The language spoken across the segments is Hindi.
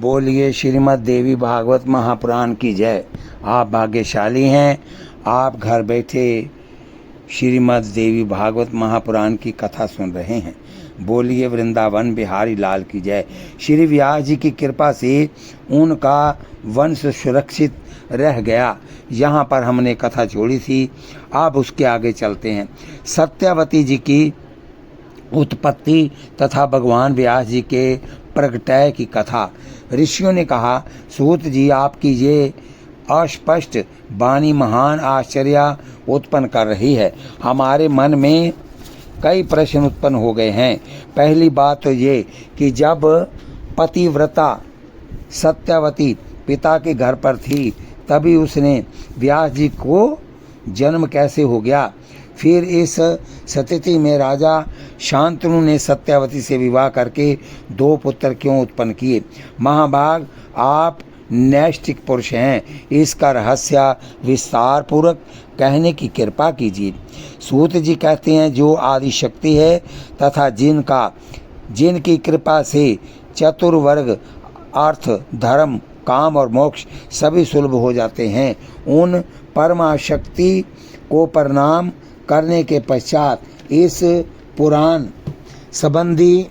बोलिए श्रीमद् देवी भागवत महापुराण की जय। आप भाग्यशाली हैं, आप घर बैठे श्रीमद् देवी भागवत महापुराण की कथा सुन रहे हैं। बोलिए वृंदावन बिहारी लाल की जय। श्री व्यास जी की कृपा से उनका वंश सुरक्षित रह गया। यहाँ पर हमने कथा छोड़ी थी, अब उसके आगे चलते हैं। सत्यवती जी की उत्पत्ति तथा भगवान व्यास जी के प्रगटय की कथा। ऋषियों ने कहा, सूत जी आपकी ये अस्पष्ट वाणी महान आश्चर्य उत्पन्न कर रही है। हमारे मन में कई प्रश्न उत्पन्न हो गए हैं। पहली बात तो ये कि जब पतिव्रता सत्यवती पिता के घर पर थी, तभी उसने व्यास जी को जन्म कैसे हो गया। फिर इस स्थिति में राजा शांतनु ने सत्यवती से विवाह करके 2 पुत्र क्यों उत्पन्न किए। महाभाग, आप नैष्ठिक पुरुष हैं, इसका रहस्य विस्तार पूर्वक कहने की कृपा कीजिए। सूत जी कहते हैं, जो आदि शक्ति है तथा जिनकी कृपा से चतुर्वर्ग अर्थ धर्म काम और मोक्ष सभी सुलभ हो जाते हैं, उन परमाशक्ति को प्रणाम करने के पश्चात इस पुराण संबंधी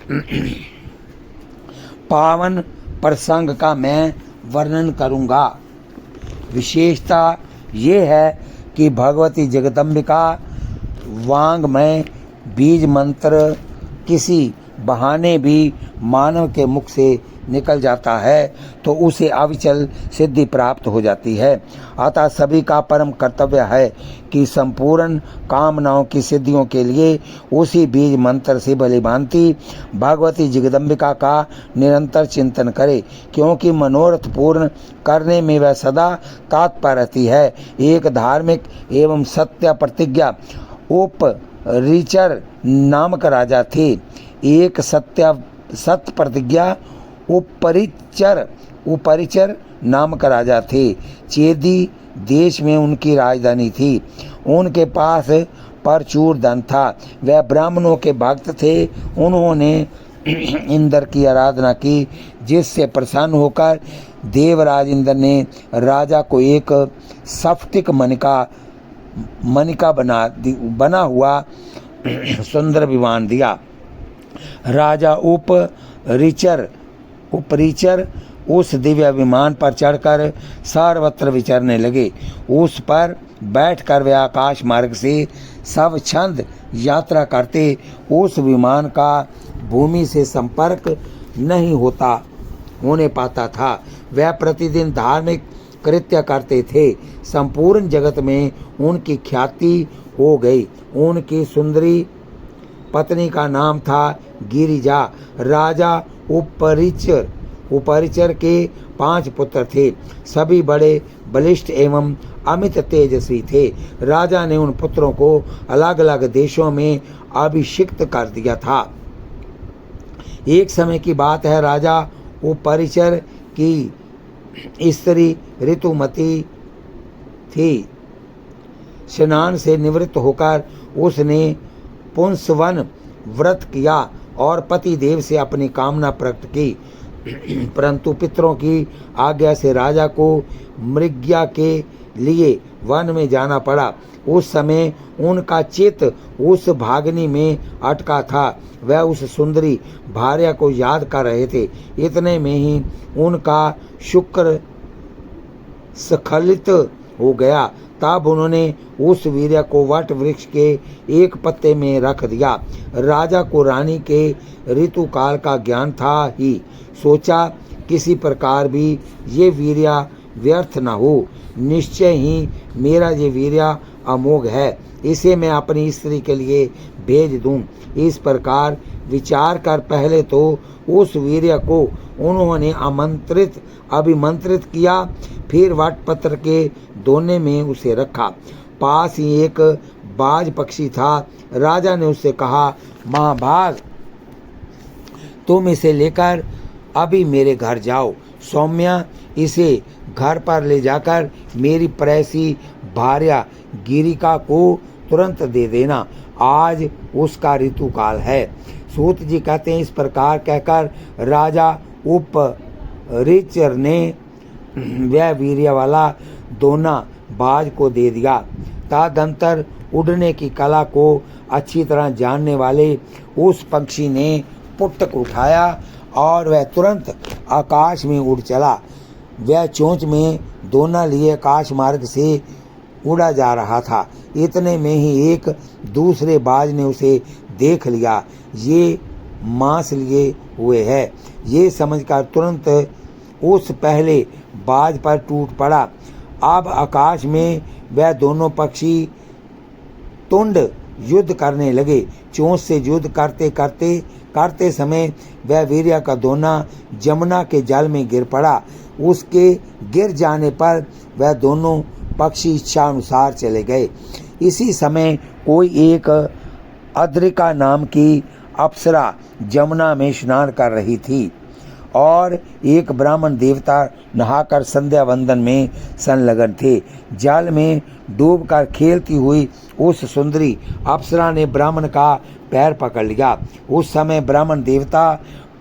पावन प्रसंग का मैं वर्णन करूंगा। विशेषता ये है कि भगवती जगदम्बिका वांग्मय बीज मंत्र किसी बहाने भी मानव के मुख से निकल जाता है तो उसे अविचल सिद्धि प्राप्त हो जाती है। अतः सभी का परम कर्तव्य है कि संपूर्ण कामनाओं की सिद्धियों के लिए उसी बीज मंत्र से भलीभांति भगवती जगदम्बिका का निरंतर चिंतन करे, क्योंकि मनोरथ पूर्ण करने में वह सदा तत्पर रहती है। एक धार्मिक एवं सत्य प्रतिज्ञा उपरिचर नामक राजा थे। एक सत्य प्रतिज्ञा उपरिचर नामक राजा थे। चेदी देश में उनकी राजधानी थी। उनके पास प्रचुर धन था। वह ब्राह्मणों के भक्त थे। उन्होंने इंद्र की आराधना की, जिससे प्रसन्न होकर देवराज इंद्र ने राजा को एक स्फटिक मणिका बना हुआ सुंदर विमान दिया। राजा उपरिचर उस दिव्य विमान पर चढ़कर सर्वत्र विचरने लगे। उस पर बैठकर वे आकाश मार्ग से सब छंद यात्रा करते। उस विमान का भूमि से संपर्क नहीं होने पाता था। वह प्रतिदिन धार्मिक कृत्य करते थे। संपूर्ण जगत में उनकी ख्याति हो गई। उनकी सुंदरी पत्नी का नाम था गिरिजा। राजा उपरिचर के 5 पुत्र थे। सभी बड़े बलिष्ठ एवं अमित तेजस्वी थे। राजा ने उन पुत्रों को अलग अलग देशों में अभिषिक्त कर दिया था। एक समय की बात है, राजा उपरिचर की स्त्री ऋतुमती थी। स्नान से निवृत्त होकर उसने पुंसवन व्रत किया और पति देव से अपनी कामना प्रकट की। परंतु पितरों की आज्ञा से राजा को मृग्या के लिए वन में जाना पड़ा। उस समय उनका चित्त उस भागनी में अटका था। वह उस सुंदरी भार्या को याद कर रहे थे। इतने में ही उनका शुक्र स्खलित हो गया। तब उन्होंने उस वीर्य को वट वृक्ष के एक पत्ते में रख दिया। राजा को रानी के ऋतुकाल का ज्ञान था ही। सोचा किसी प्रकार भी ये वीर्य व्यर्थ न हो। निश्चय ही मेरा ये वीर्य अमोघ है, इसे मैं अपनी स्त्री के लिए भेज दूं। इस प्रकार विचार कर पहले तो उस वीर्य को उन्होंने अभिमंत्रित किया, फिर वटपत्र के दोने में उसे रखा। पास ही एक बाज पक्षी था। राजा ने उससे कहा, महाभाग, तुम इसे लेकर अभी मेरे घर जाओ। सौम्या, इसे घर पर ले जाकर मेरी प्रेयसी भार्या गिरिका को तुरंत दे देना। आज उसका ऋतुकाल है। सूत जी कहते हैं, इस प्रकार कहकर राजा ऋचर ने वह वीर्य वाला दोना बाज को दे दिया। तदंतर उड़ने की कला को अच्छी तरह जानने वाले उस पक्षी ने पुटक उठाया और वह तुरंत आकाश में उड़ चला। वह चोंच में दोना लिए आकाश मार्ग से उड़ा जा रहा था। इतने में ही एक दूसरे बाज ने उसे देख लिया। ये मांस लिए हुए है, ये समझकर तुरंत उस पहले बाज पर टूट पड़ा। अब आकाश में वह दोनों पक्षी तुंड युद्ध करने लगे। चोंच से युद्ध करते समय वह वीर्य का दोना जमुना के जल में गिर पड़ा। उसके गिर जाने पर वह दोनों पक्षी इच्छा अनुसार चले गए। इसी समय कोई एक अद्रिका नाम की अप्सरा जमुना में स्नान कर रही थी और एक ब्राह्मण देवता नहाकर संध्या वंदन में संलग्न थे। जल में डूबकर खेलती हुई उस सुंदरी अप्सरा ने ब्राह्मण का पैर पकड़ लिया। उस समय ब्राह्मण देवता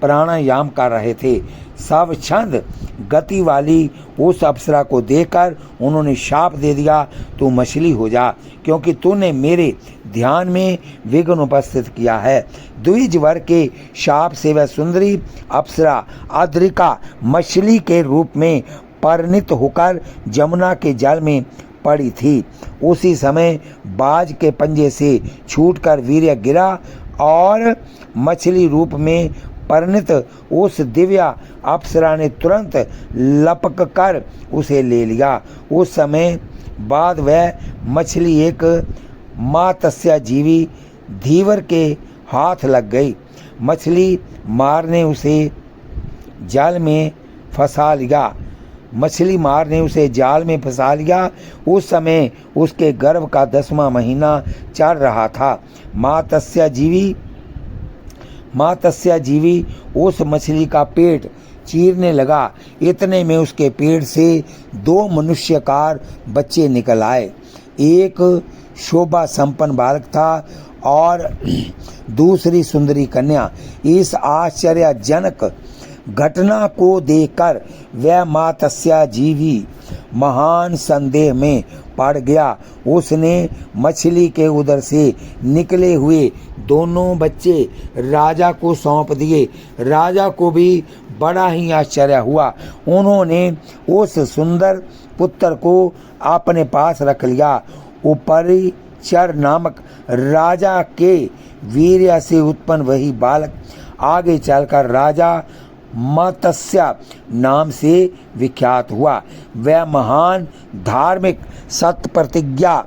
प्राणायाम कर रहे थे। सब छंद गति वाली उस अप्सरा को देखकर उन्होंने शाप दे दिया, तू मछली हो जा, क्योंकि तूने मेरे ध्यान में विघ्न उपस्थित किया है। द्विज वर के शाप से वह सुंदरी अप्सरा अद्रिका मछली के रूप में परिणित होकर जमुना के जल में पड़ी थी। उसी समय बाज के पंजे से छूटकर वीर्य गिरा और मछली रूप में परिणित उस दिव्या अप्सरा ने तुरंत लपक कर उसे ले लिया। उस समय बाद वह मछली एक मात्स्य जीवी धीवर के हाथ लग गई। मछली मारने उसे जाल में फंसा लिया। उस समय उसके गर्भ का 10वां महीना चल रहा था। मात्स्य जीवी उस मछली का पेट चीरने लगा। इतने में उसके पेट से 2 मनुष्यकार बच्चे निकल आए। एक शोभा संपन्न बालक था और दूसरी सुंदरी कन्या। इस आश्चर्यजनक घटना को देखकर वह मात्स्य जीवी महान संदेह में पड़ गया। उसने मछली के उदर से निकले हुए दोनों बच्चे राजा को सौंप दिए। राजा को भी बड़ा ही आश्चर्य हुआ। उन्होंने उस सुंदर पुत्र को अपने पास रख लिया। उपरिचर नामक राजा के वीर्य से उत्पन्न वही बालक आगे चलकर राजा मत्स्य नाम से विख्यात हुआ। वह महान धार्मिक सत्य प्रतिज्ञा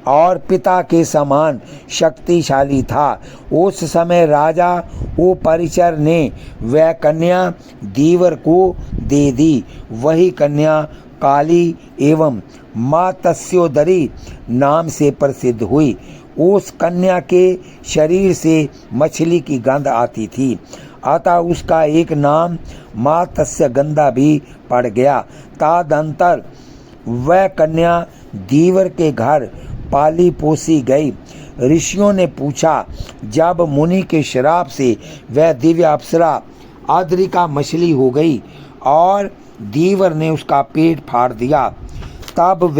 और पिता के समान शक्तिशाली था। उस समय राजा उपरिचर ने वह कन्या धीवर को दे दी। वही कन्या काली एवं मात्स्योदरी नाम से प्रसिद्ध हुई। उस कन्या के शरीर से मछली की गंध आती थी, अतः उसका एक नाम मात्स्य गंधा भी पड़ गया। तदंतर वह कन्या धीवर के घर पाली पोसी गई। ऋषियों ने पूछा, जब मुनि के श्राप से वह दिव्य अप्सरा अद्रिका मछली हो गई और धीवर ने उसका पेट फाड़ दिया, तब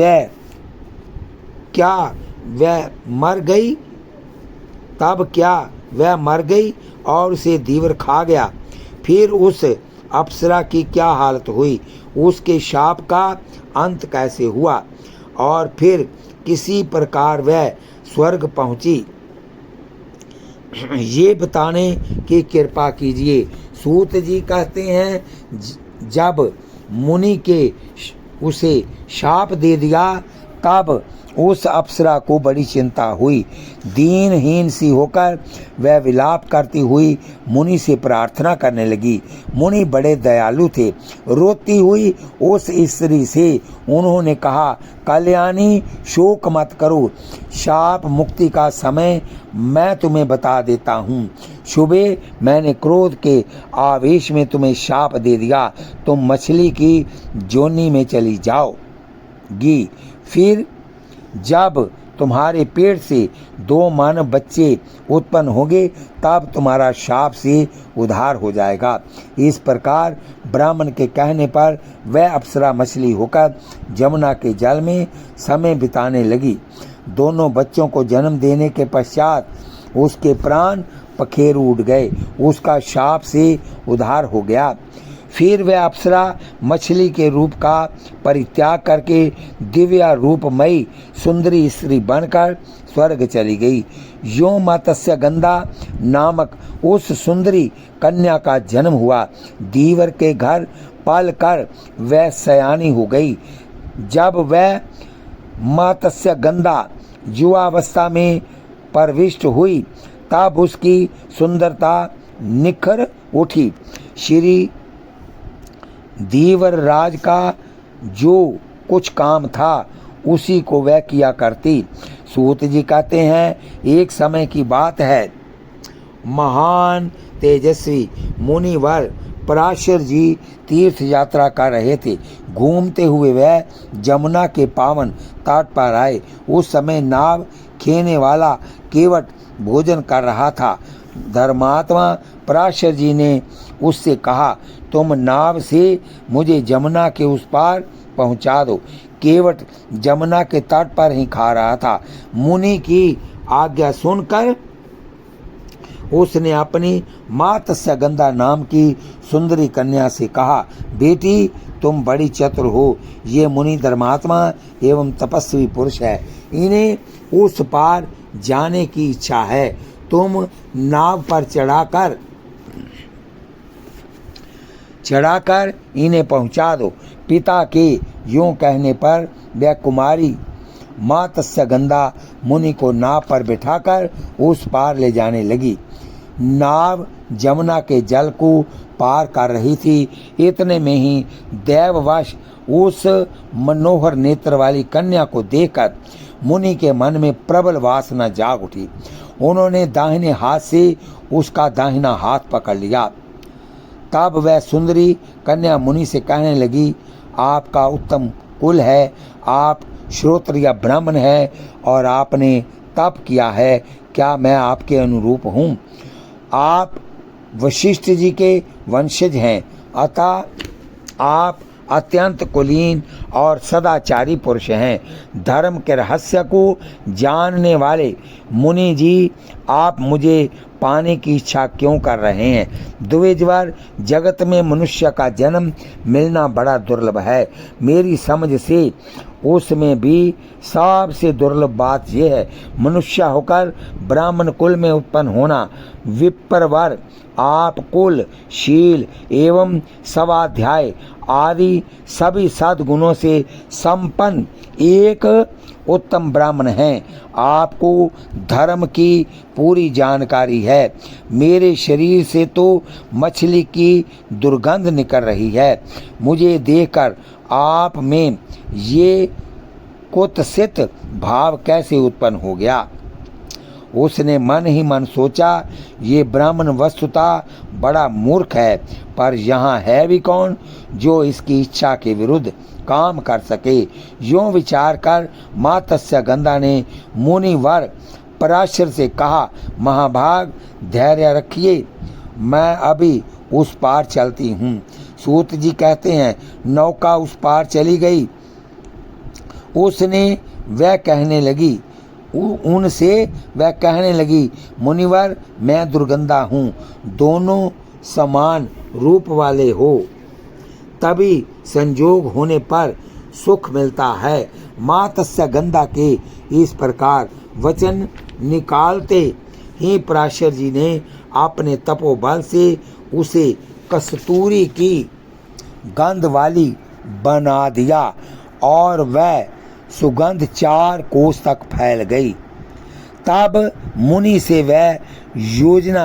क्या वह मर गई और उसे धीवर खा गया? फिर उस अप्सरा की क्या हालत हुई? उसके शाप का अंत कैसे हुआ और फिर किसी प्रकार वह स्वर्ग पहुंची, ये बताने की कृपा कीजिए। सूत जी कहते हैं, जब मुनि के उसे शाप दे दिया तब उस अप्सरा को बड़ी चिंता हुई। दीनहीन सी होकर वह विलाप करती हुई मुनि से प्रार्थना करने लगी। मुनि बड़े दयालु थे। रोती हुई उस स्त्री से उन्होंने कहा, कल्याणी शोक मत करो, शाप मुक्ति का समय मैं तुम्हें बता देता हूँ। सुबह मैंने क्रोध के आवेश में तुम्हें शाप दे दिया, तुम मछली की जोनी में चली जाओगी। फिर जब तुम्हारे पेट से 2 मानव बच्चे उत्पन्न होंगे, तब तुम्हारा शाप से उद्धार हो जाएगा। इस प्रकार ब्राह्मण के कहने पर वह अप्सरा मछली होकर जमुना के जल में समय बिताने लगी। दोनों बच्चों को जन्म देने के पश्चात उसके प्राण पखेरु उड़ गए, उसका शाप से उद्धार हो गया। फिर वह अप्सरा मछली के रूप का परित्याग करके दिव्य रूपमयी सुंदरी स्त्री बनकर स्वर्ग चली गई। यों मत्स्य गंधा नामक उस सुंदरी कन्या का जन्म हुआ। दीवर के घर पल कर वह सयानी हो गई। जब वह मत्स्य गंधा युवावस्था में प्रविष्ट हुई, तब उसकी सुंदरता निखर उठी। श्री दीवर राज का जो कुछ काम था उसी को वह किया करती। सूत जी कहते हैं, एक समय की बात है, महान तेजस्वी मुनिवर पराशर जी तीर्थ यात्रा कर रहे थे। घूमते हुए वह जमुना के पावन तट पर आए। उस समय नाव खेने वाला केवट भोजन कर रहा था। धर्मात्मा पराशर जी ने उससे कहा, तुम नाव से मुझे जमुना के उस पार पहुंचा दो। केवट जमुना के तट पर ही खा रहा था। मुनि की आज्ञा सुनकर उसने अपनी मत्स्य गंधा नाम की सुंदरी कन्या से कहा, बेटी तुम बड़ी चतुर हो। ये मुनि धर्मात्मा एवं तपस्वी पुरुष है, इन्हें उस पार जाने की इच्छा है। तुम नाव पर चढ़ाकर इन्हें पहुंचा दो। पिता के यूं कहने पर वह कुमारी मत्स्य गंधा मुनि को नाव पर बिठाकर उस पार ले जाने लगी। नाव जमुना के जल को पार कर रही थी। इतने में ही दैववश उस मनोहर नेत्र वाली कन्या को देखकर मुनि के मन में प्रबल वासना जाग उठी। उन्होंने दाहिने हाथ से उसका दाहिना हाथ पकड़ लिया। तब वह सुंदरी कन्या मुनि से कहने लगी, आपका उत्तम कुल है, आप श्रोत्रिय ब्राह्मण है और आपने तप किया है। क्या मैं आपके अनुरूप हूँ? आप वशिष्ठ जी के वंशज हैं, अतः आप अत्यंत कुलीन और सदाचारी पुरुष हैं। धर्म के रहस्य को जानने वाले मुनि जी, आप मुझे पाने की इच्छा क्यों कर रहे हैं? द्विजवर जगत में मनुष्य का जन्म मिलना बड़ा दुर्लभ है। मेरी समझ से उसमें भी सबसे दुर्लभ बात यह है, मनुष्य होकर ब्राह्मण कुल में उत्पन्न होना। विप्रवर आप कुल, शील एवं स्वाध्याय आदि सभी सद्गुणों से संपन्न एक उत्तम ब्राह्मण हैं। आपको धर्म की पूरी जानकारी है। मेरे शरीर से तो मछली की दुर्गंध निकल रही है। मुझे देखकर आप में ये कुत्सित भाव कैसे उत्पन्न हो गया? उसने मन ही मन सोचा, ये ब्राह्मण वस्तुतः बड़ा मूर्ख है, पर यहाँ है भी कौन जो इसकी इच्छा के विरुद्ध काम कर सके। यूं विचार कर मत्स्य गंधा ने मुनिवर पराशर से कहा, महाभाग धैर्य रखिए, मैं अभी उस पार चलती हूँ। सूत जी कहते हैं, नौका उस पार चली गई। उनसे वह कहने लगी, मुनिवर मैं दुर्गंधा हूँ, दोनों समान रूप वाले हो, तभी संजोग होने पर सुख मिलता है। मत्स्य गंधा के इस प्रकार वचन निकालते ही पराशर जी ने अपने तपोबल से उसे कस्तूरी की गंध वाली बना दिया और वह सुगंध 4 कोस तक फैल गई। तब मुनि से वह योजन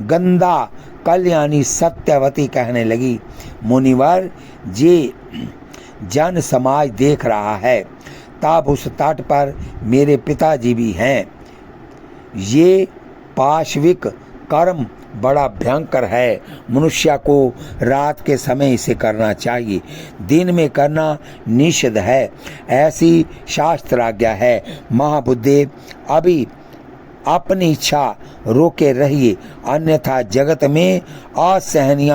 गंधा कल्याणी सत्यवती कहने लगी, मुनिवर जे जन समाज देख रहा है, तब उस तट पर मेरे पिताजी भी हैं। ये पाशविक कर्म बड़ा भयंकर है। मनुष्य को रात के समय इसे करना चाहिए, दिन में करना निषिद्ध है, ऐसी शास्त्र आज्ञा है। महाबुद्धे, अभी अपनी इच्छा रोके रहिए, अन्यथा जगत में असहनीय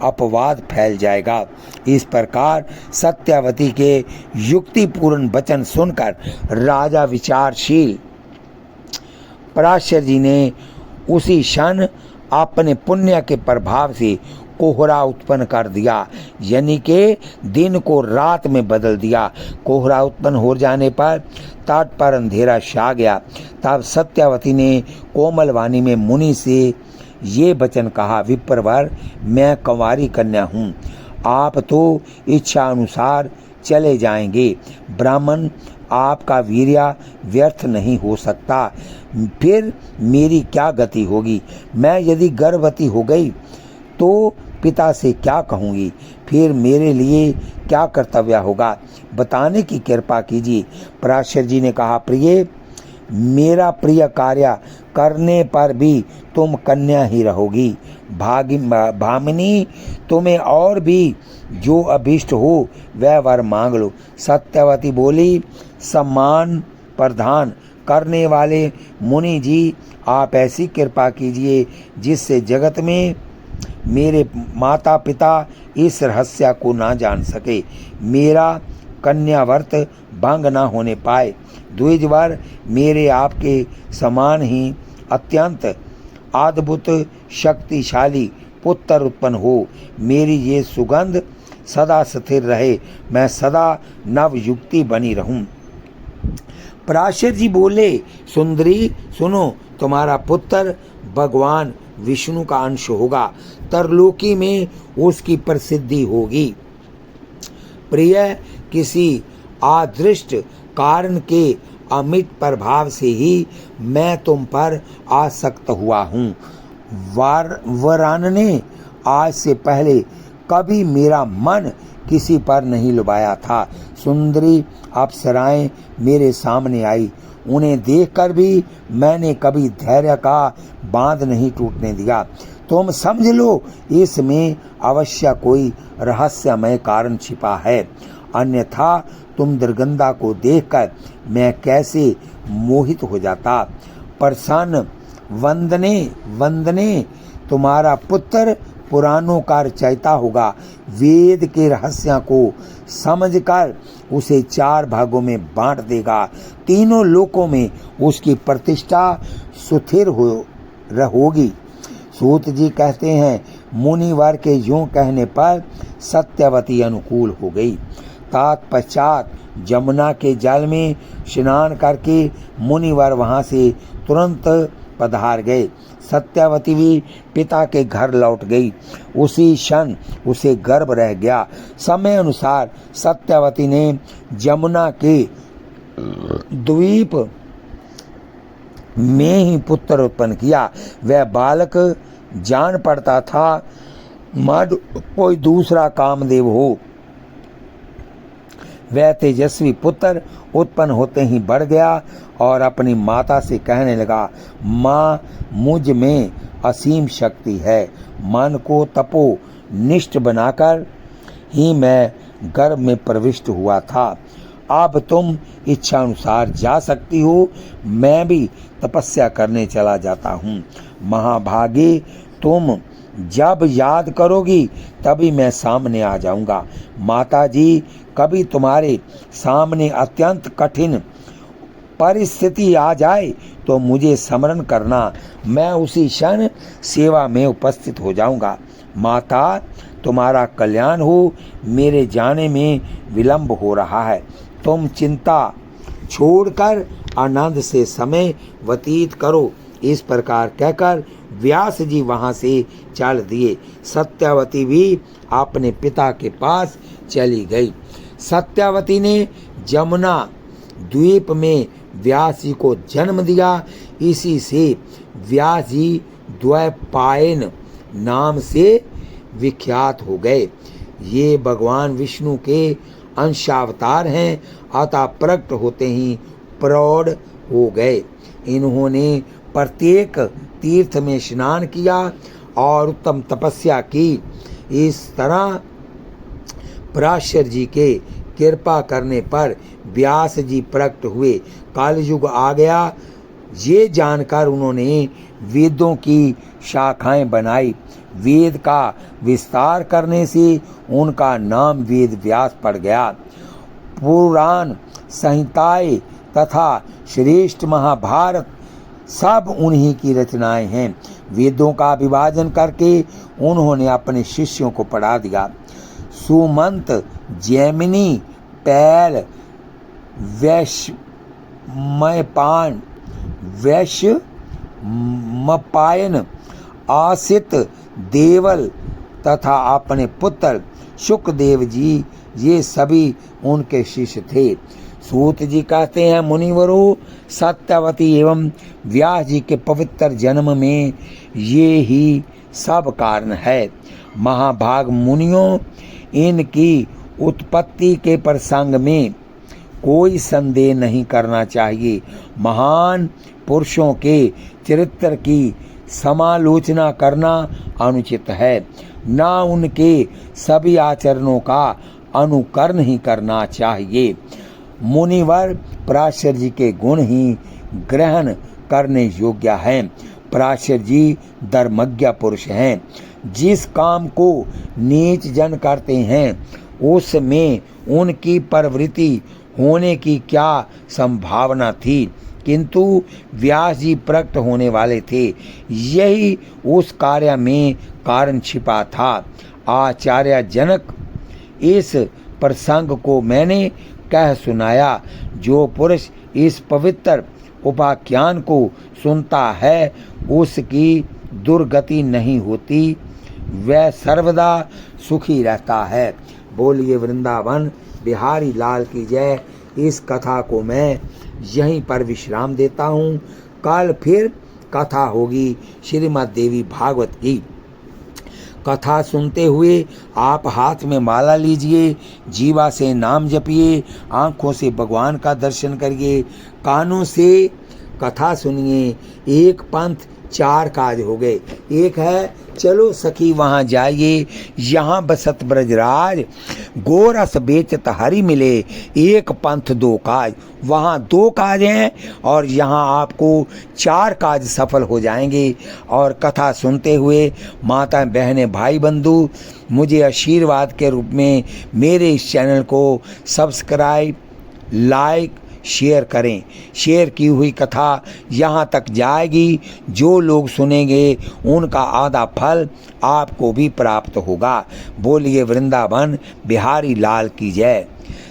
अपवाद फैल जाएगा। इस प्रकार सत्यवती के युक्तिपूर्ण वचन सुनकर राजा विचारशील पराशर जी ने उसी क्षण अपने पुण्य के प्रभाव से कोहरा उत्पन्न कर दिया, यानी कि दिन को रात में बदल दिया। कोहरा उत्पन्न हो जाने पर तट पर अंधेरा छा गया। तब सत्यवती ने कोमल वाणी में मुनि से ये वचन कहा, विप्रवर, मैं कंवारी कन्या हूँ, आप तो इच्छा अनुसार चले जाएंगे। ब्राह्मण, आपका वीर्य व्यर्थ नहीं हो सकता, फिर मेरी क्या गति होगी? मैं यदि गर्भवती हो गई तो पिता से क्या कहूँगी? फिर मेरे लिए क्या कर्तव्य होगा? बताने की कृपा कीजिए। पराशर जी ने कहा, प्रिय, मेरा प्रिय कार्य करने पर भी तुम कन्या ही रहोगी। भामिनी, तुम्हें और भी जो अभिष्ट हो वह वर मांग लो। सत्यवती बोली, सम्मान प्रदान करने वाले मुनि जी, आप ऐसी कृपा कीजिए जिससे जगत में मेरे माता पिता इस रहस्य को ना जान सके, मेरा कन्याव्रत भंग ना होने पाए। द्विजवर, मेरे आपके समान ही अत्यंत अद्भुत शक्तिशाली पुत्र उत्पन्न हो। मेरी ये सुगंध सदा स्थिर रहे, मैं सदा नवयुक्ति बनी रहूं। पराशर जी बोले, सुंदरी सुनो, तुम्हारा पुत्र भगवान विष्णु का अंश होगा, तरलोकी में उसकी प्रसिद्धि होगी। प्रिय, किसी अदृष्ट कारण के अमित प्रभाव से ही मैं तुम पर आसक्त हुआ हूँ। वरान ने आज से पहले कभी मेरा मन किसी पर नहीं लुभाया था। सुंदरी अप्सराएं मेरे सामने आई, उन्हें देखकर भी मैंने कभी धैर्य का बांध नहीं टूटने दिया। तुम समझ लो, इसमें अवश्य कोई रहस्यमय कारण छिपा है, अन्यथा तुम दुर्गंधा को देखकर मैं कैसे मोहित हो जाता। प्रसन्न, वंदने वंदने, तुम्हारा पुत्र पुराणों का रचयिता होगा। वेद के रहस्यों को समझकर उसे 4 भागों में बांट देगा। तीनों लोकों में उसकी प्रतिष्ठा सुस्थिर होगी। सूत जी कहते हैं, मुनिवर के यूं कहने पर सत्यवती अनुकूल हो गई। तत्पश्चात जमुना के जल में स्नान करके मुनिवर वहां से तुरंत पधार गए। सत्यवती भी पिता के घर लौट गई। उसी क्षण उसे गर्भ रह गया। समय अनुसार सत्यवती ने जमुना के द्वीप में ही पुत्र उत्पन्न किया। वह बालक जान पड़ता था मद कोई दूसरा कामदेव हो। वह तेजस्वी पुत्र उत्पन्न होते ही बढ़ गया और अपनी माता से कहने लगा, माँ, मुझ में असीम शक्ति है। मन को तपो निष्ठ बनाकर ही मैं गर्भ में प्रविष्ट हुआ था। अब तुम इच्छा अनुसार जा सकती हो, मैं भी तपस्या करने चला जाता हूँ। महाभागे, तुम जब याद करोगी तभी मैं सामने आ जाऊंगा। माता जी, कभी तुम्हारे सामने अत्यंत कठिन परिस्थिति आ जाए तो मुझे स्मरण करना, मैं उसी क्षण सेवा में उपस्थित हो जाऊंगा। माता, तुम्हारा कल्याण हो, मेरे जाने में विलंब हो रहा है। तुम चिंता छोड़कर आनंद से समय व्यतीत करो। इस प्रकार कहकर व्यास जी वहां से चल दिए। सत्यवती भी अपने पिता के पास चली गई। सत्यवती ने जमुना द्वीप में व्यास जी को जन्म दिया। इसी से व्यास जी द्वैपायन नाम से विख्यात हो गए। ये भगवान विष्णु के अंशावतार हैं, अतः प्रकट होते ही प्रौढ़ हो गए। इन्होंने प्रत्येक तीर्थ में स्नान किया और उत्तम तपस्या की। इस तरह पराशर जी के कृपा करने पर व्यास जी प्रकट हुए। कलयुग आ गया, ये जानकर उन्होंने वेदों की शाखाएं बनाई। वेद का विस्तार करने से उनका नाम वेद व्यास पड़ गया। पुराण संहिताएं तथा श्रेष्ठ महाभारत सब उन्हीं की रचनाएं हैं। वेदों का विभाजन करके उन्होंने अपने शिष्यों को पढ़ा दिया। सुमंत, जैमिनी, पैल, वैशंपायन, आसित, देवल तथा अपने पुत्र शुकदेव जी, ये सभी उनके शिष्य थे। सूत जी कहते हैं, मुनिवरों, सत्यवती एवं व्यास जी के पवित्र जन्म में ये ही सब कारण है। महाभाग मुनियों, इनकी उत्पत्ति के प्रसंग में कोई संदेह नहीं करना चाहिए। महान पुरुषों के चरित्र की समालोचना करना अनुचित है, न उनके सभी आचरणों का अनुकरण ही करना चाहिए। मुनिवर पराशर जी के गुण ही ग्रहण करने योग्य हैं। पराशर जी धर्मज्ञ पुरुष हैं। जिस काम को नीच जन करते हैं उसमें उनकी प्रवृत्ति होने की क्या संभावना थी, किंतु व्यास जी प्रकट होने वाले थे, यही उस कार्य में कारण छिपा था। आचार्य जनक इस प्रसंग को मैंने कह सुनाया। जो पुरुष इस पवित्र उपाख्यान को सुनता है उसकी दुर्गति नहीं होती, वह सर्वदा सुखी रहता है। बोलिए वृंदावन बिहारी लाल की जय। इस कथा को मैं यहीं पर विश्राम देता हूँ। कल फिर कथा होगी श्रीमद् देवी भागवत की। कथा सुनते हुए आप हाथ में माला लीजिए, जीवा से नाम जपिए, आँखों से भगवान का दर्शन करिए, कानों से कथा सुनिए। एक पंथ चार काज हो गए। एक है, चलो सखी वहाँ जाइए, यहाँ बसत ब्रजराज, गोरस बेचत हरि मिले। एक पंथ दो काज, वहाँ दो काज हैं और यहाँ आपको चार काज सफल हो जाएंगे। और कथा सुनते हुए माता बहनें भाई बंधु मुझे आशीर्वाद के रूप में मेरे इस चैनल को सब्सक्राइब, लाइक, शेयर करें। शेयर की हुई कथा यहाँ तक जाएगी, जो लोग सुनेंगे उनका आधा फल आपको भी प्राप्त होगा। बोलिए वृंदावन बिहारी लाल की जय।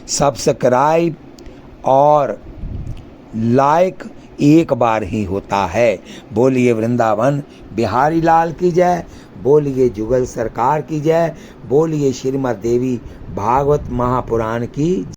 सब्सक्राइब और लाइक एक बार ही होता है। बोलिए वृंदावन बिहारी लाल की जय। बोलिए जुगल सरकार की जय। बोलिए श्रीमद् देवी भागवत महापुराण की